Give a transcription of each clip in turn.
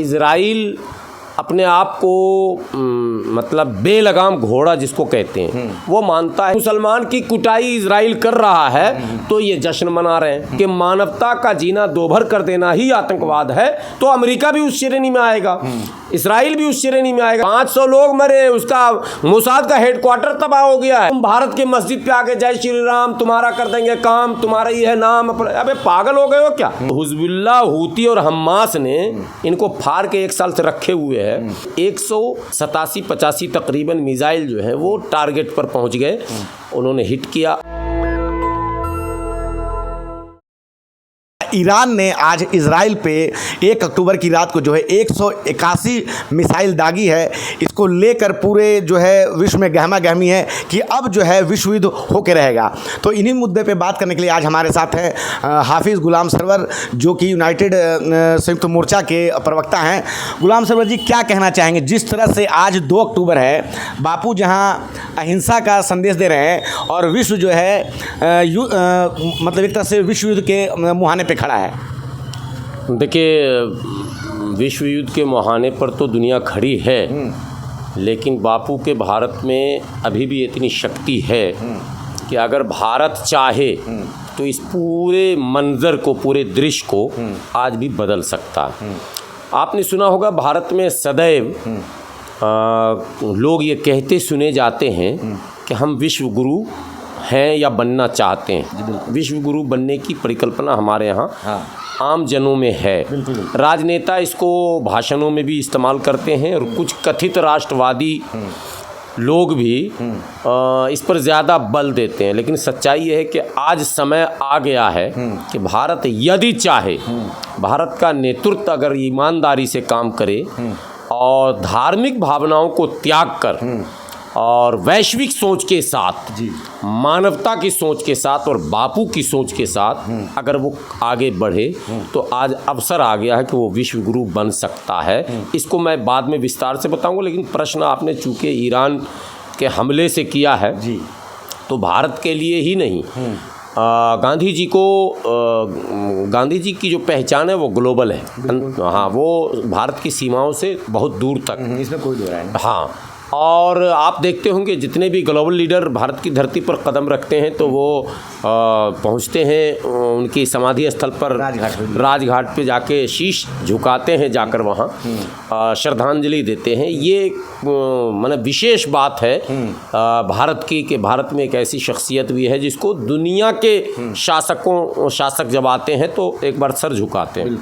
Israel अपने आप को मतलब बेलगाम घोड़ा जिसको कहते हैं वो मानता है। मुसलमान की कुटाई इज़राइल कर रहा है तो ये जश्न मना रहे हैं कि मानवता का जीना दोभर कर देना ही आतंकवाद है। तो अमेरिका भी उस श्रेणी में आएगा, इज़राइल भी उस श्रेणी में आएगा। 500 लोग मरे, उसका मोसाद का हेडक्वार्टर तबाह हो गया है। तुम भारत के मस्जिद पे आके जय श्री राम, तुम्हारा कर देंगे काम, तुम्हारा ये है नाम। अबे पागल हो गए हो क्या? हिज़्बुल्लाह, हूती और हमास ने इनको फाड़ के 1 साल से रखे हुए हैं। 187-85 तकरीबन मिसाइल जो है वो टारगेट पर पहुंच गए, उन्होंने हिट किया। ईरान ने आज इजराइल पे 1 अक्टूबर की रात को जो है 181 मिसाइल दागी है। इसको लेकर पूरे जो है विश्व में गहमा गहमी है कि अब जो है विश्व युद्ध होके रहेगा। तो इन्हीं मुद्दे पे बात करने के लिए आज हमारे साथ हैं हाफिज़ गुलाम सरवर, जो कि यूनाइटेड संयुक्त मोर्चा के प्रवक्ता हैं। गुलाम सरवर जी, क्या कहना चाहेंगे? जिस तरह से आज 2 अक्टूबर है, बापू जहाँ अहिंसा का संदेश दे रहे हैं और विश्व जो है मतलब एक तरह से विश्व युद्ध के मुहाने पे खड़ा है। देखिए, विश्व युद्ध के मुहाने पर तो दुनिया खड़ी है, लेकिन बापू के भारत में अभी भी इतनी शक्ति है कि अगर भारत चाहे तो इस पूरे मंजर को, पूरे दृश्य को आज भी बदल सकता है। आपने सुना होगा, भारत में सदैव लोग ये कहते सुने जाते हैं कि हम विश्व गुरु हैं या बनना चाहते हैं। विश्व गुरु बनने की परिकल्पना हमारे यहाँ आम जनों में है। राजनेता इसको भाषणों में भी इस्तेमाल करते हैं और कुछ कथित राष्ट्रवादी लोग भी इस पर ज़्यादा बल देते हैं। लेकिन सच्चाई ये है कि आज समय आ गया है कि भारत यदि चाहे, भारत का नेतृत्व अगर ईमानदारी से काम करे और धार्मिक भावनाओं को त्याग कर और वैश्विक सोच के साथ, मानवता की सोच के साथ और बापू की सोच के साथ अगर वो आगे बढ़े तो आज अवसर आ गया है कि वो विश्व गुरु बन सकता है। इसको मैं बाद में विस्तार से बताऊंगा, लेकिन प्रश्न आपने चूँकि ईरान के हमले से किया है तो भारत के लिए ही नहीं, गांधी जी की जो पहचान है वो ग्लोबल है। हाँ, वो भारत की सीमाओं से बहुत दूर तक, इसमें कोई दो राय नहीं। हाँ, और आप देखते होंगे जितने भी ग्लोबल लीडर भारत की धरती पर कदम रखते हैं तो वो पहुंचते हैं उनकी समाधि स्थल पर, राजघाट पे जाके शीश झुकाते हैं, जाकर वहाँ श्रद्धांजलि देते हैं। ये मतलब विशेष बात है भारत की कि भारत में एक ऐसी शख्सियत भी है जिसको दुनिया के शासक जब आते हैं तो एक बार सर झुकाते हैं।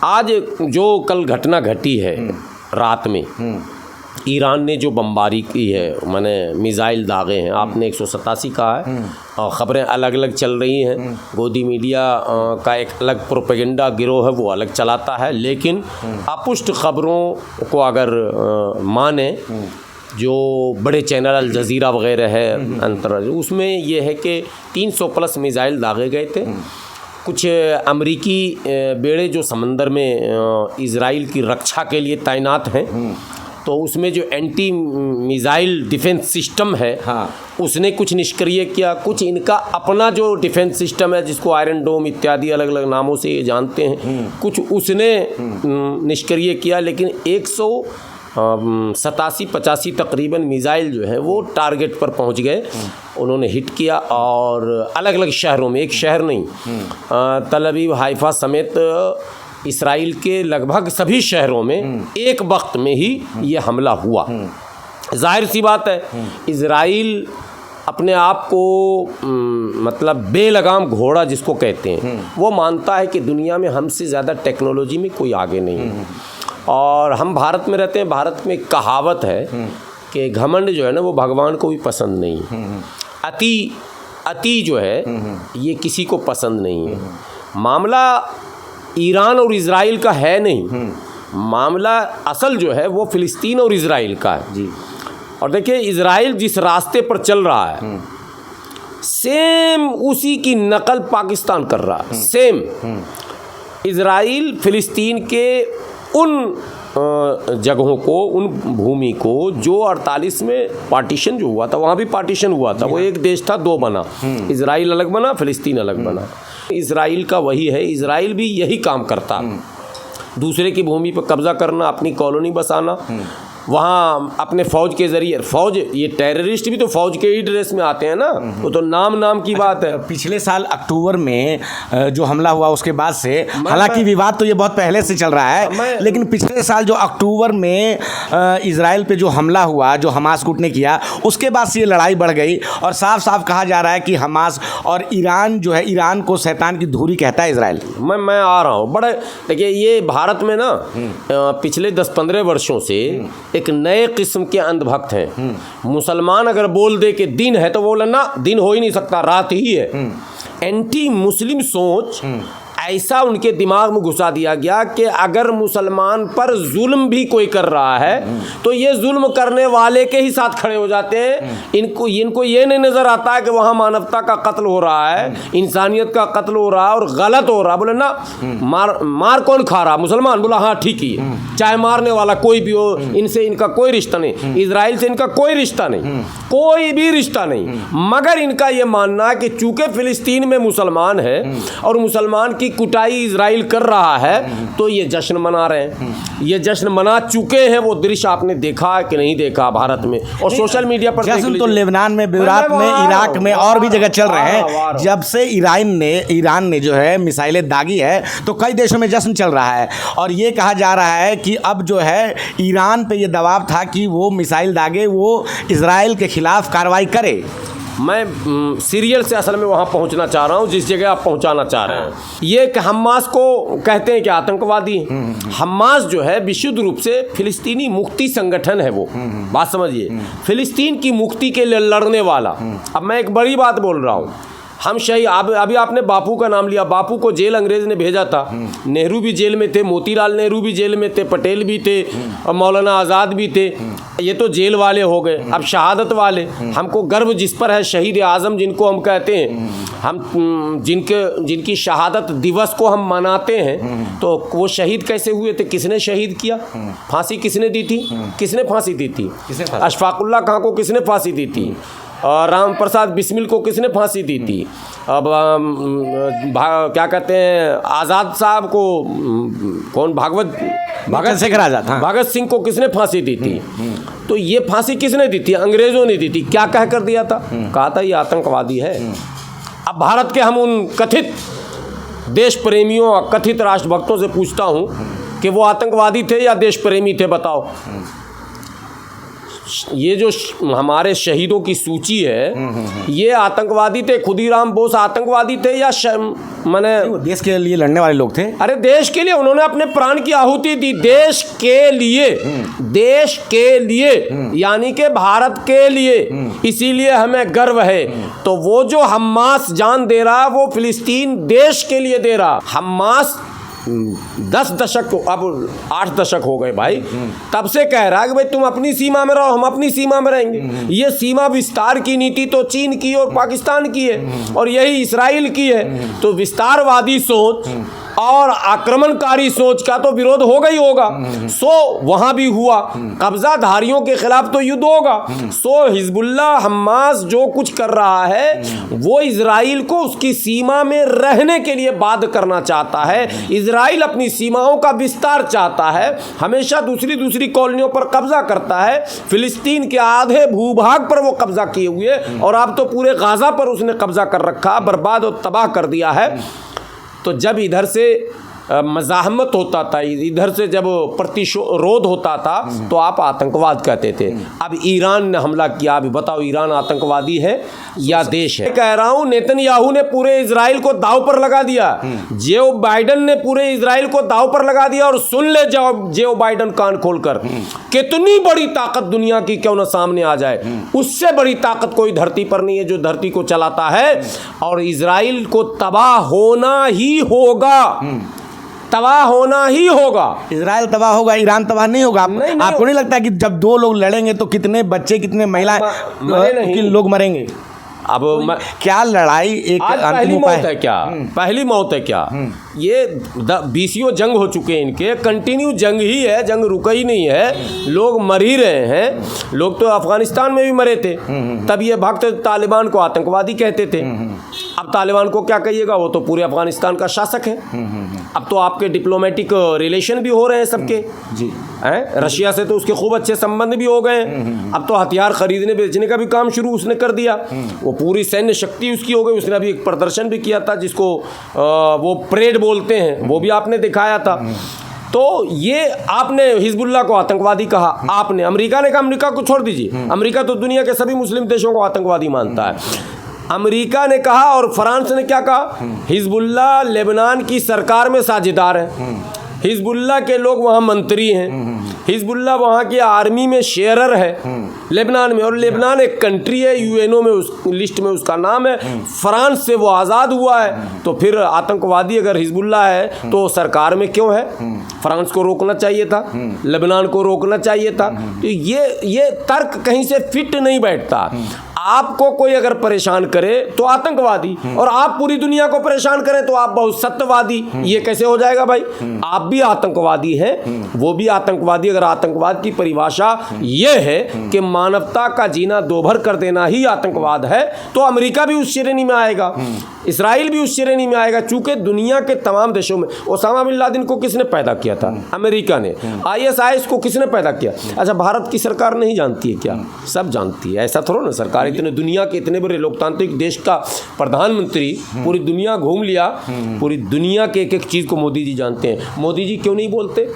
आज जो कल घटना घटी है रात में, ईरान ने जो बमबारी की है, मैंने मिसाइल दागे हैं, आपने 187 कहा है और ख़बरें अलग अलग चल रही हैं। गोदी मीडिया का एक अलग प्रोपेगेंडा गिरोह है, वो अलग चलाता है। लेकिन अपुष्ट ख़बरों को अगर माने, जो बड़े चैनल अल जज़ीरा वगैरह है अंतर्राष्ट्रीय, उसमें ये है कि 300 प्लस मिसाइल दागे गए थे। कुछ अमरीकी बेड़े जो समंदर में इज़राइल की रक्षा के लिए तैनात हैं, तो उसमें जो एंटी मिसाइल डिफेंस सिस्टम है उसने कुछ निष्क्रिय किया। कुछ इनका अपना जो डिफेंस सिस्टम है जिसको आयरन डोम इत्यादि अलग अलग नामों से ये जानते हैं, कुछ उसने निष्क्रिय किया। लेकिन 187-85 तकरीबन मिसाइल जो है वो टारगेट पर पहुंच गए, उन्होंने हिट किया। और अलग अलग शहरों में, एक शहर नहीं, तल अवीव, हाइफा समेत इसराइल के लगभग सभी शहरों में एक वक्त में ही ये हमला हुआ। जाहिर सी बात है, इज़राइल अपने आप को मतलब बेलगाम घोड़ा जिसको कहते हैं वो मानता है कि दुनिया में हमसे ज़्यादा टेक्नोलॉजी में कोई आगे नहीं है। और हम भारत में रहते हैं, भारत में कहावत है कि घमंड जो है ना वो भगवान को भी पसंद नहीं है। अति जो है ये किसी को पसंद नहीं है। मामला ईरान और इज़राइल का है नहीं, मामला असल जो है वो फ़िलिस्तीन और इज़राइल का है। और देखिए, इज़राइल जिस रास्ते पर चल रहा है सेम उसी की नकल पाकिस्तान कर रहा है। सेम इज़राइल फ़िलिस्तीन के उन जगहों को, उन भूमि को जो 48 में पार्टीशन जो हुआ था, वहाँ भी पार्टीशन हुआ था, वो एक देश था, दो बना, इज़राइल अलग बना, फ़िलिस्तीन अलग बना। इज़राइल का वही है, इज़राइल भी यही काम करता। दूसरे की भूमि पर कब्जा करना, अपनी कॉलोनी बसाना, वहाँ अपने फ़ौज के ज़रिए, फ़ौज, ये टेररिस्ट भी तो फ़ौज के ही ड्रेस में आते हैं ना, वो तो नाम की बात है। पिछले साल अक्टूबर में जो हमला हुआ उसके बाद से, हालांकि विवाद तो ये बहुत पहले से चल रहा है, लेकिन पिछले साल जो अक्टूबर में इजराइल पे जो हमला हुआ, जो हमास गुट ने किया, उसके बाद से ये लड़ाई बढ़ गई और साफ साफ कहा जा रहा है कि हमास और ईरान जो है, ईरान को शैतान की धूरी कहता है इजराइल। मैं आ रहा हूँ। बड़े देखिए, ये भारत में ना पिछले 10-15 वर्षों से एक नए किस्म के अंधभक्त हैं। मुसलमान अगर बोल दे कि दिन है तो बोले ना, दिन हो ही नहीं सकता, रात ही है। एंटी मुस्लिम सोच ऐसा उनके दिमाग में घुसा दिया गया कि अगर मुसलमान पर जुल्म भी कोई कर रहा है तो ये जुल्म करने वाले के ही साथ खड़े हो जाते हैं। इनको ये नहीं नज़र आता है कि वहाँ मानवता का कत्ल हो रहा है, इंसानियत का कत्ल हो रहा है और गलत हो रहा है। बोले ना, मार कौन खा रहा? मुसलमान। बोला हाँ ठीक ही है, चाहे मारने वाला कोई भी हो, इनसे इनका कोई रिश्ता नहीं, इजराइल से इनका कोई रिश्ता नहीं, कोई भी रिश्ता नहीं। मगर इनका ये मानना है कि चूंकि फिलिस्तीन में मुसलमान है और मुसलमान की कुटाई इजराइल कर रहा है तो ये जश्न मना रहे हैं। ये जश्न मना चुके हैं। वो दृश्य आपने देखा कि नहीं देखा भारत में और सोशल मीडिया पर? जश्न तो लेबनान में, बेरूत में, इराक में और भी जगह चल रहे हैं। जब से ईरान ने जो है मिसाइलें दागी है तो कई देशों में जश्न चल रहा है और ये कहा जा रहा है कि अब जो है ईरान पे ये दबाव था कि वो मिसाइल दागे, वो इजराइल के खिलाफ कार्रवाई करे। मैं सीरियल से असल में वहाँ पहुँचना चाह रहा हूँ जिस जगह आप पहुँचाना चाह रहे हैं। ये कि हमास को कहते हैं कि आतंकवादी। हमास जो है विशुद्ध रूप से फिलिस्तीनी मुक्ति संगठन है। वो बात समझिए, फिलिस्तीन की मुक्ति के लिए लड़ने वाला। अब मैं एक बड़ी बात बोल रहा हूँ, हम शहीद, अभी आपने बापू का नाम लिया, बापू को जेल अंग्रेज ने भेजा था। नेहरू भी जेल में थे, मोतीलाल नेहरू भी जेल में थे, पटेल भी थे और मौलाना आज़ाद भी थे। ये तो जेल वाले हो गए। अब शहादत वाले, हमको गर्व जिस पर है, शहीद आज़म जिनको हम कहते हैं, हम जिनकी शहादत दिवस को हम मनाते हैं, तो वो शहीद कैसे हुए थे? किसने शहीद किया? फांसी किसने दी थी? किसने फांसी दी थी? अशफाकुल्ला खां को किसने फांसी दी थी? और राम प्रसाद बिस्मिल को किसने फांसी दी थी? अब क्या कहते हैं, आज़ाद साहब को कौन, भगत शेखर आज़ाद, हाँ। भगत सिंह को किसने फांसी दी थी? तो ये फांसी किसने दी थी? अंग्रेज़ों ने दी थी। क्या कह कर दिया था? कहा था ये आतंकवादी है। अब भारत के हम उन कथित देश प्रेमियों और कथित राष्ट्रभक्तों से पूछता हूँ कि वो आतंकवादी थे या देश प्रेमी थे? बताओ। ये जो हमारे शहीदों की सूची है, ये आतंकवादी थे? खुदीराम बोस आतंकवादी थे या माने देश के लिए लड़ने वाले लोग थे? अरे देश के लिए उन्होंने अपने प्राण की आहुति दी, देश के लिए, देश के लिए, यानी कि भारत के लिए। इसीलिए हमें गर्व है। तो वो जो हमास जान दे रहा, वो फिलिस्तीन देश के लिए दे रहा। हमास 10 दशक, अब 8 दशक हो गए भाई, तब से कह रहा है कि भाई तुम अपनी सीमा में रहो, हम अपनी सीमा में रहेंगे। ये सीमा विस्तार की नीति तो चीन की और पाकिस्तान की है और यही इस्राइल की है। तो विस्तारवादी सोच और आक्रमणकारी सोच का तो विरोध होगा ही होगा। सो वहां भी हुआ, कब्जाधारियों के खिलाफ तो युद्ध होगा। सो हिजबुल्ला, हमास जो कुछ कर रहा है वो इजराइल को उसकी सीमा में रहने के लिए बाध्य करना चाहता है। इजराइल अपनी सीमाओं का विस्तार चाहता है, हमेशा दूसरी कॉलोनियों पर कब्जा करता है। फिलिस्तीन के आधे भूभाग पर वो कब्जा किए हुए और अब तो पूरे गाजा पर उसने कब्जा कर रखा, बर्बाद और तबाह कर दिया है। तो जब इधर से मज़ाहमत होता था, इधर से जब प्रतिरोध होता था, तो आप आतंकवाद कहते थे। अब ईरान ने हमला किया, अभी बताओ ईरान आतंकवादी है या देश है? कह रहा हूँ, नेतन्याहू ने पूरे इजराइल को दांव पर लगा दिया, जो बाइडन ने पूरे इजराइल को दांव पर लगा दिया। और सुन ले जो बाइडन कान खोलकर, कितनी बड़ी ताकत दुनिया की क्यों ना सामने आ जाए, उससे बड़ी ताकत कोई धरती पर नहीं है जो धरती को चलाता है। और इजराइल को तबाह होना ही होगा, तबाह होना ही होगा। इजराइल तबाह होगा, ईरान तबाह नहीं होगा। आपको नहीं लगता कि जब दो लोग लड़ेंगे तो कितने बच्चे, कितने महिलाएं, लोग मरेंगे? अब क्या लड़ाई एक पहली मौत है क्या? पहली मौत है क्या? ये 20 जंग हो चुके हैं इनके, कंटिन्यू जंग ही है, जंग रुका ही नहीं है, लोग मर ही रहे हैं। लोग तो अफगानिस्तान में भी मरे थे, तब ये भक्त तालिबान को आतंकवादी कहते थे। अब तालिबान को क्या कहिएगा, वो तो पूरे अफगानिस्तान का शासक है। अब तो आपके डिप्लोमेटिक रिलेशन भी हो रहे हैं सबके जी हैं, रशिया से तो उसके खूब अच्छे संबंध भी हो गए हैं। अब तो हथियार खरीदने बेचने का भी काम शुरू उसने कर दिया। वो पूरी सैन्य शक्ति उसकी हो गई। उसने अभी एक प्रदर्शन भी किया था जिसको वो परेड बोलते हैं, वो भी आपने दिखाया था। तो ये आपने हिजबुल्लाह को आतंकवादी कहा, आपने अमेरिका ने कहा, अमेरिका को छोड़ दीजिए, अमेरिका तो दुनिया के सभी मुस्लिम देशों को आतंकवादी मानता है। अमेरिका ने कहा और फ्रांस ने क्या कहा, हिजबुल्लाह लेबनान की सरकार में साझेदार है, हिजबुल्लाह के लोग वहाँ मंत्री हैं, हिजबुल्लाह वहाँ की आर्मी में शेयरर है लेबनान में, और लेबनान एक कंट्री है, यूएनओ में उस लिस्ट में उसका नाम है, फ्रांस से वो आज़ाद हुआ है। तो फिर आतंकवादी अगर हिजबुल्लाह है तो सरकार में क्यों है? फ्रांस को रोकना चाहिए था, लेबनान को रोकना चाहिए था। तो ये तर्क कहीं से फिट नहीं बैठता। आपको कोई अगर परेशान करे तो आतंकवादी, और आप पूरी दुनिया को परेशान करें तो आप बहुत सत्यवादी। ये कैसे हो जाएगा भाई? आप भी आतंकवादी हैं, वो भी आतंकवादी। अगर आतंकवाद की परिभाषा ये है कि मानवता का जीना दोभर कर देना ही आतंकवाद है, तो अमेरिका भी उस श्रेणी में आएगा, इसराइल भी उस श्रेणी में आएगा। चूंकि दुनिया के तमाम देशों में ओसामा बिन लादेन को किसने पैदा किया था? अमेरिका ने। ISIS को किसने पैदा किया? अच्छा, भारत की सरकार नहीं जानती है क्या? सब जानती है। ऐसा थोड़ा ना, सरकार इतने दुनिया के इतने बड़े लोकतांत्रिक देश का प्रधानमंत्री पूरी दुनिया घूम लिया, पूरी दुनिया के एक एक चीज़ को मोदी जी जानते हैं। मोदी जी क्यों नहीं बोलते?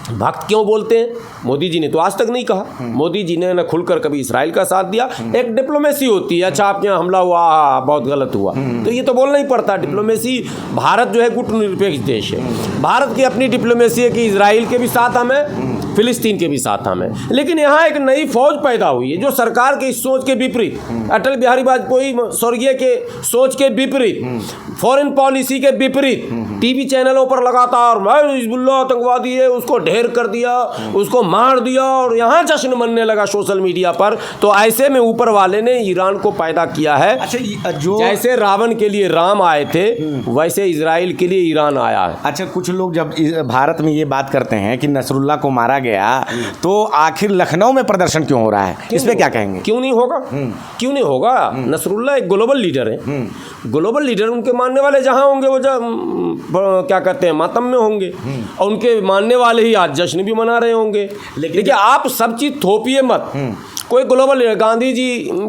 भक्त क्यों बोलते हैं? मोदी जी ने तो आज तक नहीं कहा। मोदी जी ने न खुलकर कभी इसराइल का साथ दिया। एक डिप्लोमेसी होती है, अच्छा आपके यहाँ हमला हुआ, बहुत गलत हुआ, तो ये तो बोलना ही पड़ता। डिप्लोमेसी, भारत जो है गुटनिरपेक्ष देश है, भारत की अपनी डिप्लोमेसी है कि इसराइल के भी साथ हमें, फिलिस्तीन के भी साथ हमें। लेकिन यहाँ एक नई फौज पैदा हुई है जो सरकार के इस सोच के विपरीत, अटल बिहारी वाजपेयी स्वर्गीय के सोच के विपरीत, फॉरेन पॉलिसी के विपरीत, टीवी चैनलों पर लगातार हिजबुल्लाह आतंकवादी है, उसको ढेर कर दिया, उसको मार दिया, और यहाँ जश्न मनने लगा सोशल मीडिया पर। तो ऐसे में ऊपर वाले ने ईरान को पैदा किया है। अच्छा, जो जैसे रावण के लिए राम आए थे, वैसे इसराइल के लिए ईरान आया है। अच्छा, कुछ लोग जब भारत में ये बात करते हैं कि नसरुल्लाह को मारा गया, तो आखिर लखनऊ में प्रदर्शन क्यों हो रहा है? इस पे क्या कहेंगे? क्यों नहीं होगा? क्यों नहीं होगा? नसरुल्लाह एक ग्लोबल लीडर है। ग्लोबल लीडर, उनके मानने वाले जहां होंगे वो क्या कहते हैं, मातम में होंगे, और उनके मानने वाले ही आज जश्न भी मना रहे होंगे। लेकिन आप सब चीज थोपिए मत। कोई ग्लोबल, गांधी जी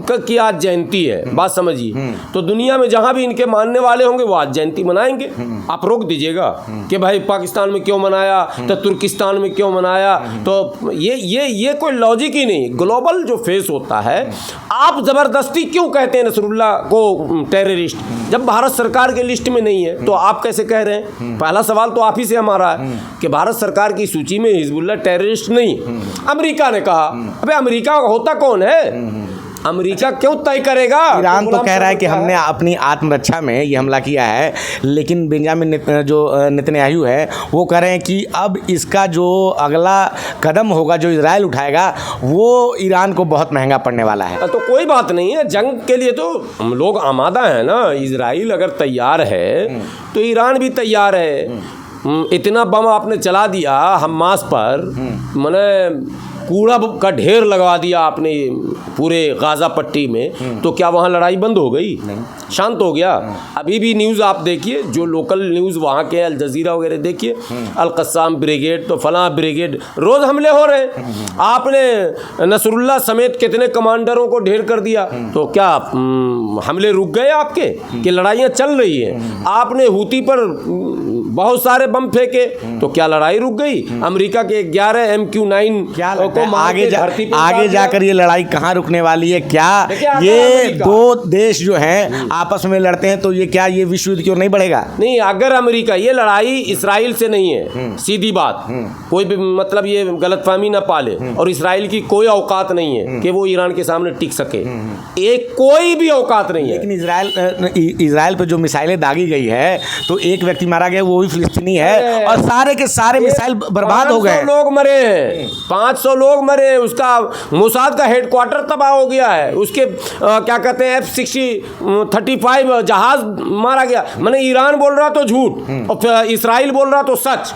की आज जयंती है, बात समझिए, तो दुनिया में जहां भी इनके मानने वाले होंगे वो आज जयंती मनाएंगे। आप रोक दीजिएगा कि भाई पाकिस्तान में क्यों मनाया, तो तुर्किस्तान में क्यों मनाया? तो ये कोई लॉजिक ही नहीं। ग्लोबल जो फेस होता है, आप जबरदस्ती क्यों कहते हैं नसरुल्लाह को टेररिस्ट, जब भारत सरकार के लिस्ट में नहीं है? तो आप कैसे कह रहे हैं? पहला सवाल तो आप ही से हमारा है कि भारत सरकार की सूची में हिजबुल्लाह टेररिस्ट नहीं। अमेरिका ने कहा, अबे अमेरिका होता कौन है? अमेरिका क्यों तय करेगा? ईरान तो कह रहा है कि हमने अपनी आत्मरक्षा में ये हमला किया है, लेकिन बेंजामिन जो नेतन्याहू है वो कह रहे हैं कि अब इसका जो अगला कदम होगा जो इजराइल उठाएगा वो ईरान को बहुत महंगा पड़ने वाला है। तो कोई बात नहीं है, जंग के लिए तो हम लोग आमादा है ना। इजराइल अगर तैयार है तो ईरान भी तैयार है। इतना बम आपने चला दिया हमास पर, मैंने कूड़ा का ढेर लगवा दिया आपने पूरे गाज़ा पट्टी में, तो क्या वहाँ लड़ाई बंद हो गई? नहीं, शांत हो गया। अभी भी न्यूज़ आप देखिए, जो लोकल न्यूज़ वहाँ के अल जजीरा वगैरह देखिए, अल कस्साम ब्रिगेड, तो फलां ब्रिगेड, रोज़ हमले हो रहे हैं। आपने नसरुल्लाह समेत कितने कमांडरों को ढेर कर दिया, तो क्या हमले रुक गए आपके कि लड़ाइयाँ चल रही हैं? आपने हूती पर बहुत सारे बम फेंके, तो क्या लड़ाई रुक गई? अमेरिका के 11 MQ-9 को आगे जाकर ये लड़ाई कहाँ रुकने वाली है? क्या ये दो देश जो हैं आपस में लड़ते हैं, तो ये क्या ये विश्व युद्ध क्यों नहीं बढ़ेगा? नहीं, अगर अमेरिका, ये लड़ाई इसराइल से नहीं है, सीधी बात, कोई भी मतलब ये गलतफहमी ना पाले, और इसराइल की कोई औकात नहीं है कि वो ईरान के सामने टिक सके, एक कोई भी औकात नहीं है। लेकिन इजराइल पे जो मिसाइलें दागी गई है, तो एक व्यक्ति मारा गया, वो कोई फिलिस्तीनी है, और सारे के सारे मिसाइल बर्बाद हो गए। 500 लोग मरे हैं, 500 लोग मरे हैं, उसका मोसाद का हेडक्वार्टर तबाह हो गया है, उसके क्या कहते हैं F-35 जहाज मारा गया। मैंने ईरान बोल रहा तो झूठ और इसराइल बोल रहा तो सच।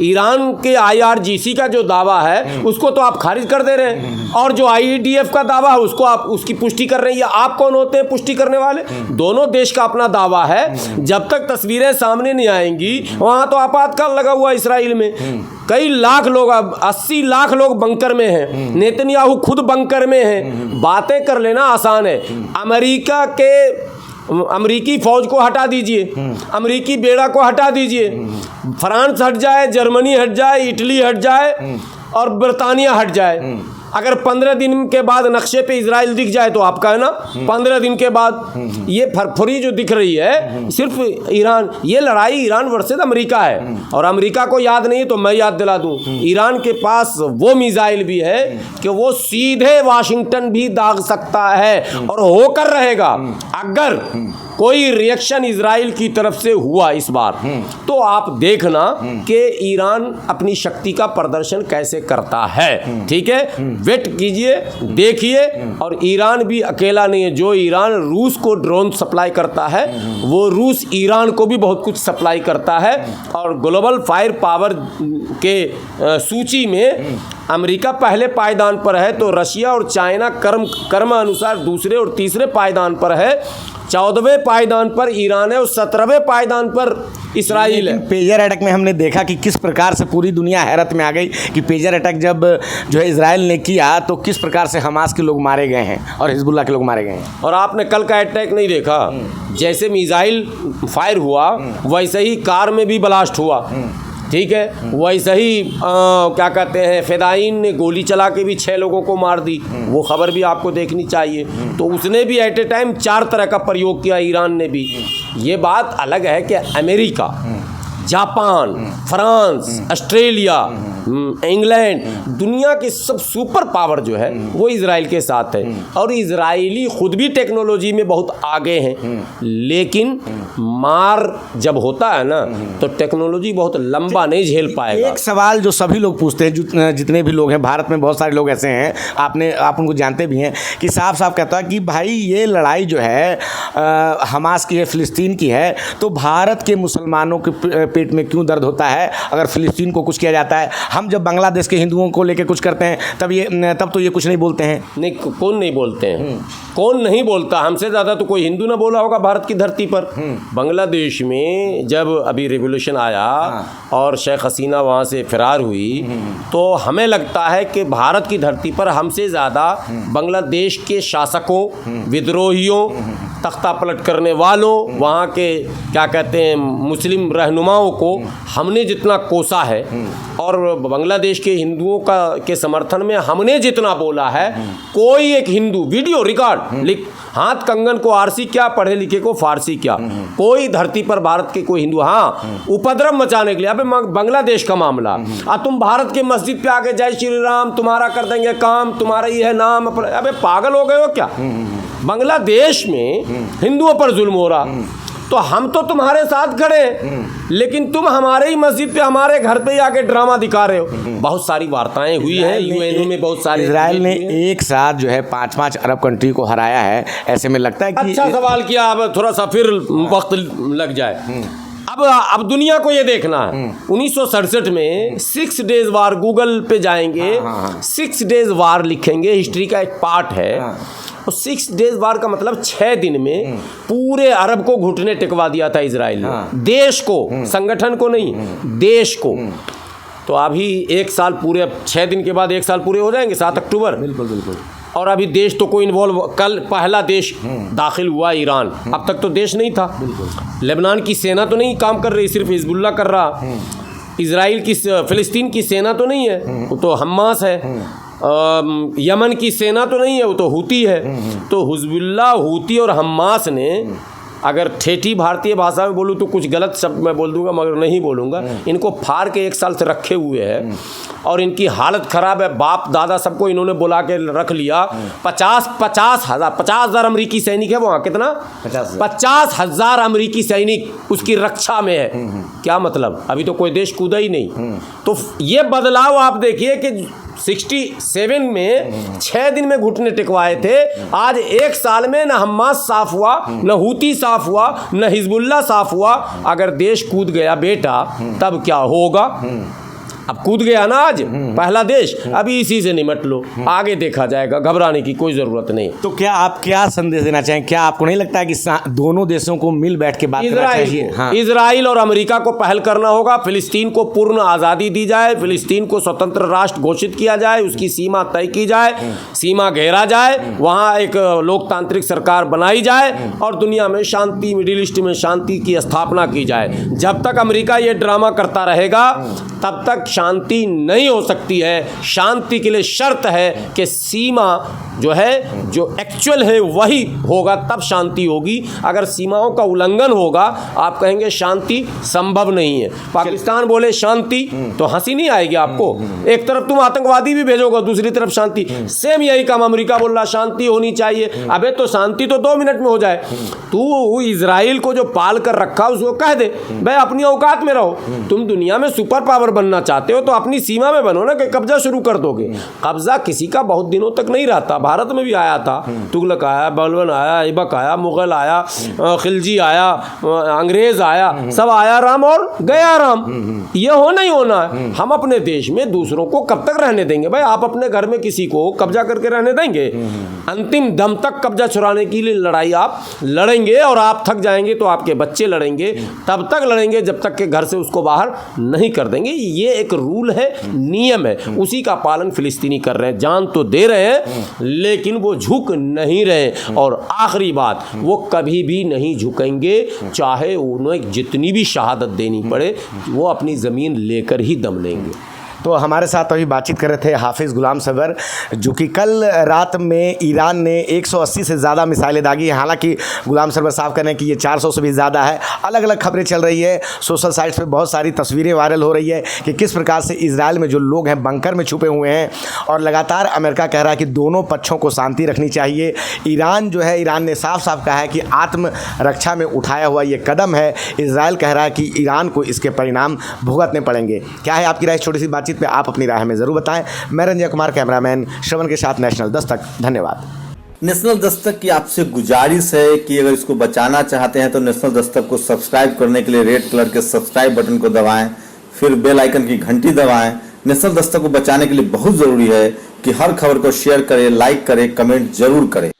ईरान के IRGC का जो दावा है उसको तो आप खारिज कर दे रहे हैं, और जो IDF का दावा है उसको आप उसकी पुष्टि कर रहे हैं। आप कौन होते हैं पुष्टि करने वाले? दोनों देश का अपना दावा है। जब तक तस्वीरें सामने नहीं आएंगी, वहां तो आपातकाल लगा हुआ इसराइल में, कई लाख लोग, अब 80 लाख लोग बंकर में हैं, नेतन्याहू खुद बंकर में हैं। बातें कर लेना आसान है। अमरीकी फौज को हटा दीजिए, अमरीकी बेड़ा को हटा दीजिए, फ्रांस हट जाए, जर्मनी हट जाए, इटली हट जाए और ब्रिटानिया हट जाए, अगर 15 दिन के बाद नक्शे पे इजराइल दिख जाए तो आपका है ना 15 दिन के बाद ये फरफरी जो दिख रही है सिर्फ ईरान, ये लड़ाई ईरान वर्सेस अमेरिका है। और अमेरिका को याद नहीं तो मैं याद दिला दूं, ईरान के पास वो मिसाइल भी है कि वो सीधे वाशिंगटन भी दाग सकता है, और होकर रहेगा। अगर कोई रिएक्शन इजराइल की तरफ से हुआ इस बार, तो आप देखना कि ईरान अपनी शक्ति का प्रदर्शन कैसे करता है। ठीक है, वेट कीजिए, देखिए। और ईरान भी अकेला नहीं है। जो ईरान रूस को ड्रोन सप्लाई करता है, वो रूस ईरान को भी बहुत कुछ सप्लाई करता है। और ग्लोबल फायर पावर के सूची में अमेरिका पहले पायदान पर है, तो रशिया और चाइना क्रम अनुसार दूसरे और तीसरे पायदान पर है। 14वें पायदान पर ईरान है और 17वें पायदान पर इसराइल है। पेजर अटैक में हमने देखा कि किस प्रकार से पूरी दुनिया हैरत में आ गई कि पेजर अटैक जब जो है इसराइल ने किया तो किस प्रकार से हमास के लोग मारे गए हैं और हिजबुल्लाह के लोग मारे गए हैं। और आपने कल का अटैक नहीं देखा? जैसे मिसाइल फायर हुआ वैसे ही कार में भी ब्लास्ट हुआ। ठीक है, वैसे ही क्या कहते हैं, फिदाइन ने गोली चला के भी 6 लोगों को मार दी। वो खबर भी आपको देखनी चाहिए। तो उसने भी एट ए टाइम 4 तरह का प्रयोग किया, ईरान ने भी। ये बात अलग है कि America, Japan, France, Australia, England, दुनिया की सब सुपर पावर जो है वो इजराइल के साथ है। और इजरायली खुद भी टेक्नोलॉजी में बहुत आगे हैं, लेकिन मार जब होता है ना तो टेक्नोलॉजी बहुत लंबा नहीं झेल पाएगा। एक सवाल जो सभी लोग पूछते हैं, जितने भी लोग हैं भारत में, बहुत सारे लोग ऐसे हैं, आप उनको जानते भी हैं, कि साफ साफ कहता है कि भाई ये लड़ाई जो है हमास की है, फ़िलिस्तीन की है, तो भारत के मुसलमानों के पेट में क्यों दर्द होता है अगर फ़िलिस्तीन को कुछ किया जाता है? हम जब बांग्लादेश के हिंदुओं को लेकर कुछ करते हैं तब तो ये कुछ नहीं बोलते हैं। नहीं, कौन नहीं बोलते हैं? कौन नहीं बोलता? हमसे ज़्यादा तो कोई हिंदू ना बोला होगा भारत की धरती पर। बांग्लादेश में जब अभी रेवोल्यूशन आया और शेख हसीना वहाँ से फरार हुई, तो हमें लगता है कि भारत की धरती पर हमसे ज़्यादा बांग्लादेश के शासकों, विद्रोहियों, तख्ता पलट करने वालों, वहाँ के क्या कहते हैं मुस्लिम रहनुमाओं को हमने जितना कोसा है, और बांग्लादेश के हिंदुओं के समर्थन में हमने जितना बोला है, कोई एक हिंदू वीडियो रिकॉर्ड लिख, हाथ कंगन को आरसी क्या, पढ़े लिखे को फारसी क्या, कोई धरती पर भारत के कोई हिंदू, हाँ उपद्रव मचाने के लिए, अबे बांग्लादेश का मामला, तुम भारत के मस्जिद पे आके जय श्री राम, तुम्हारा कर देंगे काम, तुम्हारा ये है नाम, अबे पागल हो गए हो क्या? बांग्लादेश में हिंदुओं पर जुल्म हो रहा, तो हम तो तुम्हारे साथ खड़े हैं, लेकिन तुम हमारे ही मस्जिद पे, हमारे घर पे आके ड्रामा दिखा रहे हो। बहुत सारी वार्ताएं हुई हैं यूएनओ में, बहुत सारे। इजराइल ने एक साथ जो है 5-5 अरब कंट्री को हराया है, ऐसे में लगता है कि अच्छा सवाल किया। अब थोड़ा सा फिर वक्त लग जाए। अब दुनिया को ये देखना है, 1967 में 6 डेज वार, गूगल पे जाएंगे, 6 डेज वार लिखेंगे, हिस्ट्री का एक पार्ट है। और 6 डेज वार का मतलब 6 दिन में पूरे अरब को घुटने टिकवा दिया था इजराइल ने, देश को, संगठन को नहीं, देश को। तो अभी 1 साल पूरे, 6 दिन के बाद 1 साल पूरे हो जाएंगे, 7 अक्टूबर। बिल्कुल बिल्कुल। और अभी देश तो कोई इन्वॉल्व, कल पहला देश दाखिल हुआ ईरान, अब तक तो देश नहीं था। लेबनान की सेना तो नहीं काम कर रही, सिर्फ हिजबुल्ला कर रहा। इजराइल की, फिलिस्तीन की सेना तो नहीं है, वो तो हमास है। यमन की सेना तो नहीं है, वो तो हूती है। तो हिजबुल्ला, हूती और हमास ने, अगर ठेठी भारतीय भाषा में बोलूँ तो कुछ गलत शब्द मैं बोल दूंगा, मगर नहीं बोलूँगा, इनको फाड़ के 1 साल से रखे हुए हैं। और इनकी हालत ख़राब है, बाप दादा सबको इन्होंने बुला के रख लिया। 50,000 अमरीकी सैनिक है वहाँ, कितना 50,000 अमरीकी सैनिक उसकी रक्षा में है। क्या मतलब, अभी तो कोई देश कूदा ही नहीं। तो ये बदलाव आप देखिए कि 67 में 6 दिन में घुटने टिकवाए थे, आज 1 साल में न हमास साफ हुआ, न हूती साफ हुआ, न हिजबुल्ला साफ हुआ। अगर देश कूद गया बेटा तब क्या होगा? अब कूद गया ना आज पहला देश, अभी इसी से निमट लो, आगे देखा जाएगा, घबराने की कोई ज़रूरत नहीं। तो क्या आप क्या संदेश देना चाहें? क्या आपको नहीं लगता है कि दोनों देशों को मिल बैठ के बात करना चाहिए? हाँ। इजराइल और अमेरिका को पहल करना होगा। फिलिस्तीन को पूर्ण आज़ादी दी जाए, फिलिस्तीन को स्वतंत्र राष्ट्र घोषित किया जाए, उसकी सीमा तय की जाए, सीमा घेरा जाए, वहाँ एक लोकतांत्रिक सरकार बनाई जाए और दुनिया में शांति, मिडिल ईस्ट में शांति की स्थापना की जाए। जब तक अमेरिका ये ड्रामा करता रहेगा तब तक शांति नहीं हो सकती है। शांति के लिए शर्त है कि सीमा जो है, जो एक्चुअल है वही होगा, तब शांति होगी। अगर सीमाओं का उल्लंघन होगा, आप कहेंगे शांति संभव नहीं है। पाकिस्तान बोले शांति तो हंसी नहीं आएगी आपको। एक तरफ तुम आतंकवादी भी भेजोगे, दूसरी तरफ शांति। सेम यही काम अमेरिका बोल रहा, शांति होनी चाहिए। अबे तो शांति तो 2 मिनट में हो जाए। तू इजराइल को जो पाल कर रखा उसको कह दे भाई अपनी औकात में रहो। तुम दुनिया में सुपर पावर बनना चाहते हो तो अपनी सीमा में बनो ना, कि कब्जा शुरू कर दोगे। कब्जा किसी का बहुत दिनों तक नहीं रहता। भारत में भी आया था, तुगलक आया, बलबन आया, ऐबक आया, मुगल आया, खिलजी आया, अंग्रेज आया, सब आया राम और गया राम। ये होना ही होना है। हम अपने देश में दूसरों को कब तक रहने देंगे भाई? आप अपने घर में किसी को कब्जा करके रहने देंगे? अंतिम दम तक कब्जा छुड़ाने के लिए लड़ाई आप लड़ेंगे और आप थक जाएंगे तो आपके बच्चे लड़ेंगे। तब तक लड़ेंगे जब तक के घर से उसको बाहर नहीं कर देंगे। ये एक रूल है, नियम है, उसी का पालन फिलिस्तीनी कर रहे हैं। जान तो दे रहे हैं लेकिन वो झुक नहीं रहे। और आखिरी बात, वो कभी भी नहीं झुकेंगे, चाहे उन्हें जितनी भी शहादत देनी पड़े, वो अपनी ज़मीन लेकर ही दम लेंगे। तो हमारे साथ अभी बातचीत कर रहे थे हाफिज़ गुलाम सरवर, जो कि कल रात में ईरान ने 180 से ज़्यादा मिसाइलें दागी हैं। हालांकि गुलाम सरवर साफ करें कि ये 400 से भी ज़्यादा है। अलग अलग खबरें चल रही है, सोशल साइट्स पे बहुत सारी तस्वीरें वायरल हो रही है कि किस प्रकार से इजराइल में जो लोग हैं बंकर में छुपे हुए हैं। और लगातार अमेरिका कह रहा है कि दोनों पक्षों को शांति रखनी चाहिए। ईरान जो है, ईरान ने साफ साफ कहा है कि आत्मरक्षा में उठाया हुआ ये कदम है। इजराइल कह रहा है कि ईरान को इसके परिणाम भुगतने पड़ेंगे। क्या है आपकी राय? छोटी सी बातचीत पे आप अपनी राय हमें ज़रूर बताएं। मैं रंजय कुमार, कैमरामैन श्रवण के साथ नेशनल दस्तक। धन्यवाद। नेशनल दस्तक की आपसे गुजारिश है कि अगर इसको बचाना चाहते हैं तो नेशनल दस्तक को सब्सक्राइब करने के लिए रेड कलर के सब्सक्राइब बटन को दबाएं, फिर बेल आइकन की घंटी दबाएं। नेशनल दस्तक को बचाने के लिए बहुत ज़रूरी है कि हर खबर को शेयर करें, लाइक करें, कमेंट जरूर करें।